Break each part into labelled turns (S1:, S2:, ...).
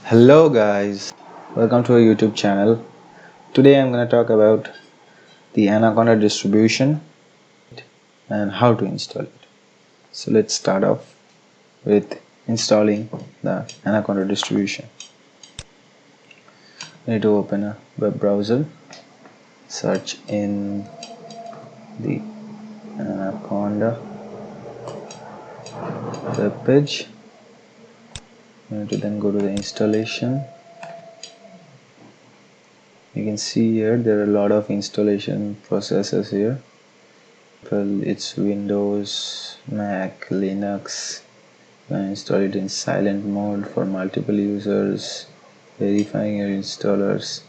S1: Hello guys, welcome to our YouTube channel. Today I'm going to talk about the Anaconda distribution and how to install it. So let's start off with installing the Anaconda distribution. You need to open a web browser, search in the Anaconda web page. You need to then go to the installation. You can see here there are a lot of installation processes here. It's Windows, Mac, Linux. You can install it in silent mode for multiple users, verifying your installers.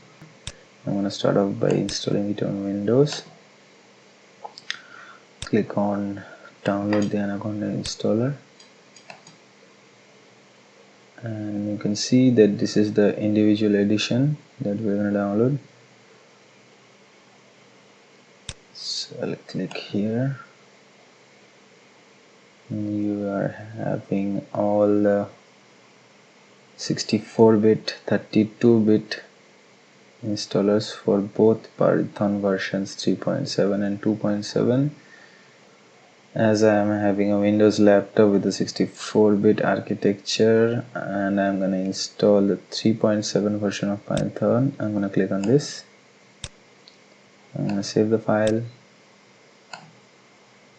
S1: I'm going to start off by installing it on Windows. Click on download the Anaconda installer, and you can see that this is the individual edition that we're going to download. So I'll click here. You are having all the 64-bit, 32-bit installers for both Python versions 3.7 and 2.7. As I am having a Windows laptop with a 64-bit architecture and I'm going to install the 3.7 version of Python, I'm going to click on this. I'm going to save the file.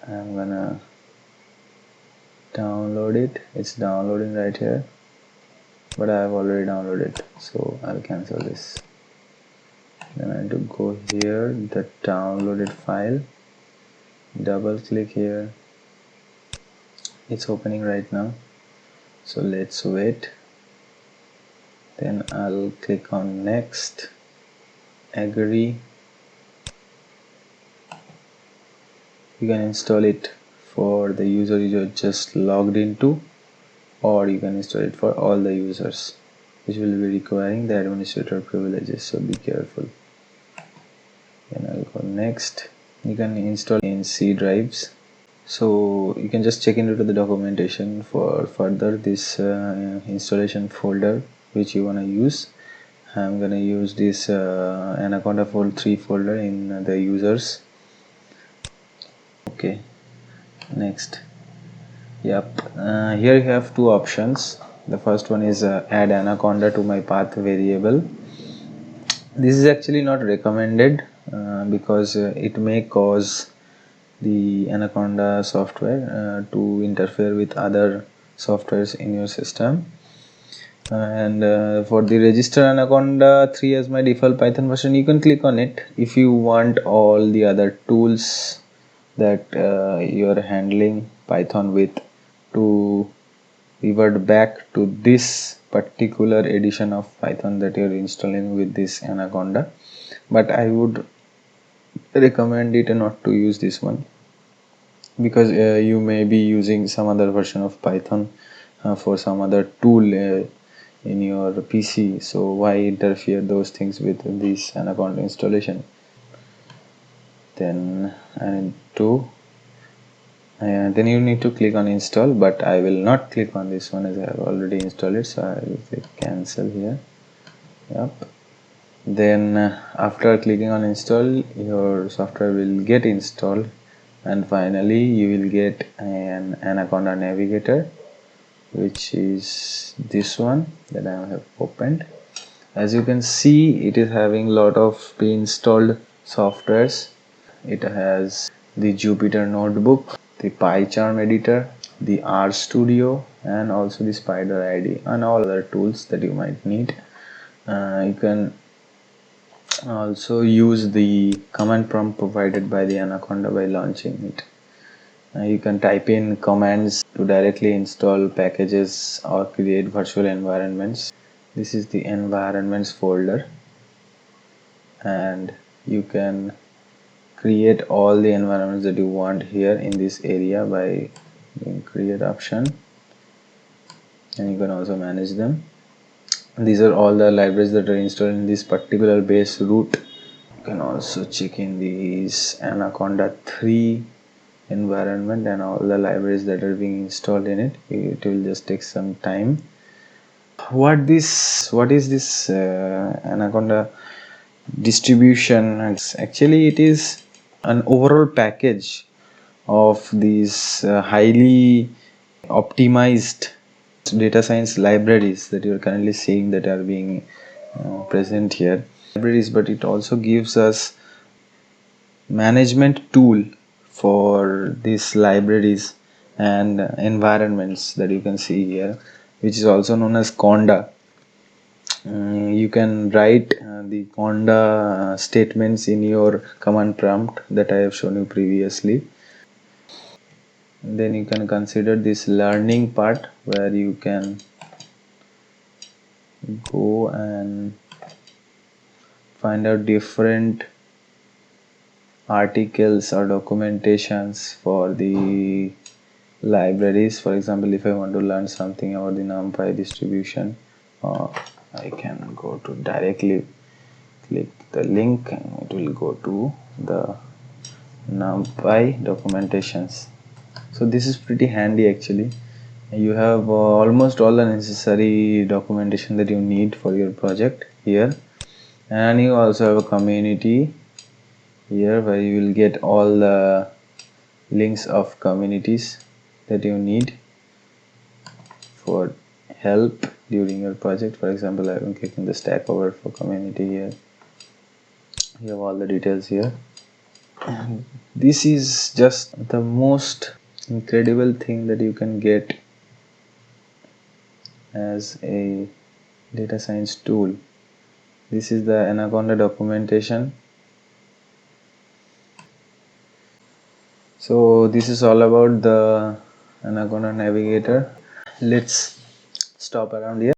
S1: I'm going to download it. It's downloading right here, but I have already downloaded it, so I'll cancel this. Then I have to go here, the downloaded file, double click here. It's opening right now, so let's wait. Then I'll click on next, agree. You can install it for the user you just logged into, or you can install it for all the users, which will be requiring the administrator privileges, so be careful. Then I'll go next. You can install in C drives, so you can just check into the documentation for further this installation folder which you want to use. I'm gonna use this Anaconda 3 folder in the users. Okay, next. Yep, here you have two options. The first one is add Anaconda to my path variable. This is actually not recommended because it may cause the Anaconda software to interfere with other softwares in your system. And for the register Anaconda 3 as my default Python version, you can click on it if you want all the other tools that you're handling Python with to revert back to this particular edition of Python that you're installing with this Anaconda. But I would recommend it not to use this one, because you may be using some other version of Python for some other tool in your PC, so why interfere those things with this Anaconda installation? Then then you need to click on install, but I will not click on this one as I have already installed it, so I will click cancel here. Yep. Then after clicking on install, your software will get installed, and finally you will get an Anaconda Navigator, which is this one that I have opened. As you can see, it is having a lot of pre-installed softwares. It has the Jupyter Notebook, the PyCharm editor, the RStudio, and also the Spider ID and all other tools that you might need. You can also use the command prompt provided by the Anaconda by launching it. You can type in commands to directly install packages or create virtual environments. This is the environments folder, and you can create all the environments that you want here in this area by create option, and you can also manage them. These are all the libraries that are installed in this particular base root. You can also check in these Anaconda 3 environment and all the libraries that are being installed in it. It will just take some time. What is this Anaconda distribution? Actually, it is an overall package of these highly optimized data science libraries that you are currently seeing that are being present here. Libraries, but it also gives us management tool for these libraries and environments that you can see here, which is also known as Conda. You can write the Conda statements in your command prompt that I have shown you previously. Then you can consider this learning part where you can go and find out different articles or documentations for the libraries. For example, if I want to learn something about the NumPy distribution, I can go to directly click the link and it will go to the NumPy documentations. So this is pretty handy actually. You have almost all the necessary documentation that you need for your project here, and you also have a community here where you will get all the links of communities that you need for help during your project. For example, I am clicking the Stack Overflow community here. You have all the details here. And this is just the most incredible thing that you can get as a data science tool. This is the Anaconda documentation. So this is all about the Anaconda Navigator. Let's stop around here.